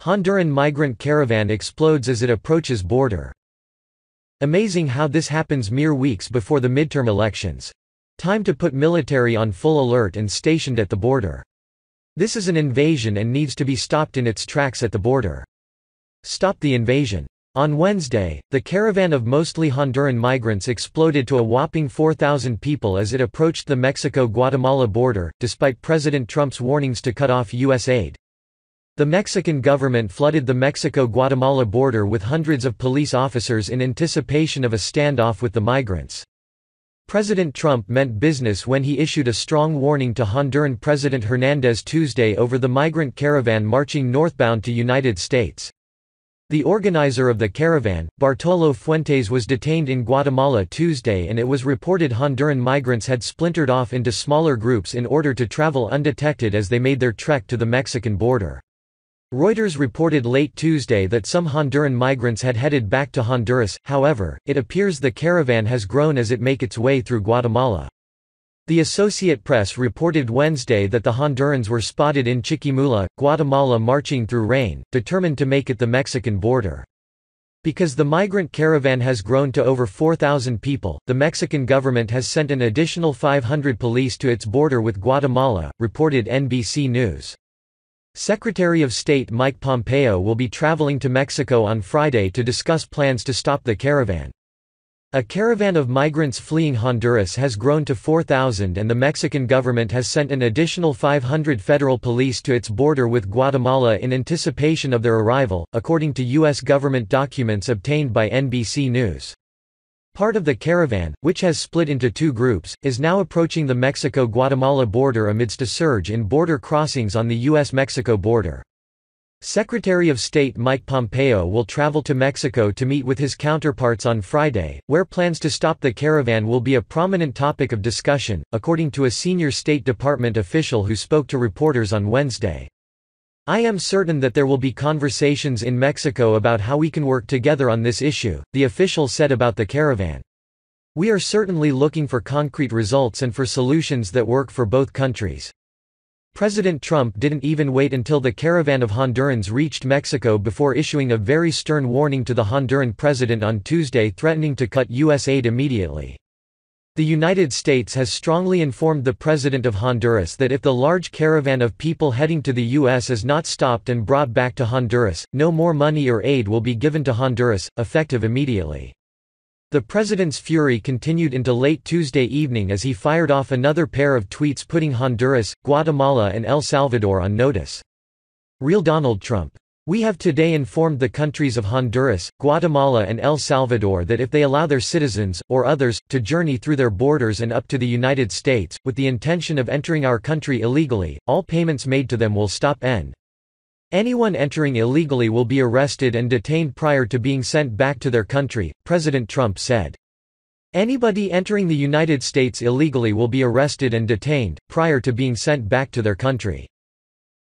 Honduran Migrant Caravan explodes as it approaches border. Amazing how this happens mere weeks before the midterm elections. Time to put military on full alert and stationed at the border. This is an invasion and needs to be stopped in its tracks at the border. Stop the invasion. On Wednesday, the caravan of mostly Honduran migrants exploded to a whopping 4,000 people as it approached the Mexico-Guatemala border, despite President Trump's warnings to cut off U.S. aid. The Mexican government flooded the Mexico-Guatemala border with hundreds of police officers in anticipation of a standoff with the migrants. President Trump meant business when he issued a strong warning to Honduran President Hernandez Tuesday over the migrant caravan marching northbound to United States. The organizer of the caravan, Bartolo Fuentes, was detained in Guatemala Tuesday, and it was reported Honduran migrants had splintered off into smaller groups in order to travel undetected as they made their trek to the Mexican border. Reuters reported late Tuesday that some Honduran migrants had headed back to Honduras. However, it appears the caravan has grown as it makes its way through Guatemala. The Associated Press reported Wednesday that the Hondurans were spotted in Chiquimula, Guatemala, marching through rain, determined to make it the Mexican border. Because the migrant caravan has grown to over 4,000 people, the Mexican government has sent an additional 500 police to its border with Guatemala, reported NBC News. Secretary of State Mike Pompeo will be traveling to Mexico on Friday to discuss plans to stop the caravan. A caravan of migrants fleeing Honduras has grown to 4,000, and the Mexican government has sent an additional 500 federal police to its border with Guatemala in anticipation of their arrival, according to U.S. government documents obtained by NBC News. Part of the caravan, which has split into two groups, is now approaching the Mexico-Guatemala border amidst a surge in border crossings on the U.S.-Mexico border. Secretary of State Mike Pompeo will travel to Mexico to meet with his counterparts on Friday, where plans to stop the caravan will be a prominent topic of discussion, according to a senior State Department official who spoke to reporters on Wednesday. "I am certain that there will be conversations in Mexico about how we can work together on this issue," the official said about the caravan. "We are certainly looking for concrete results and for solutions that work for both countries." President Trump didn't even wait until the caravan of Hondurans reached Mexico before issuing a very stern warning to the Honduran president on Tuesday, threatening to cut U.S. aid immediately. The United States has strongly informed the president of Honduras that if the large caravan of people heading to the U.S. is not stopped and brought back to Honduras, no more money or aid will be given to Honduras, effective immediately. The president's fury continued into late Tuesday evening as he fired off another pair of tweets putting Honduras, Guatemala and El Salvador on notice. Real Donald Trump. "We have today informed the countries of Honduras, Guatemala and El Salvador that if they allow their citizens, or others, to journey through their borders and up to the United States, with the intention of entering our country illegally, all payments made to them will stop. Anyone entering illegally will be arrested and detained prior to being sent back to their country," President Trump said. "Anybody entering the United States illegally will be arrested and detained, prior to being sent back to their country."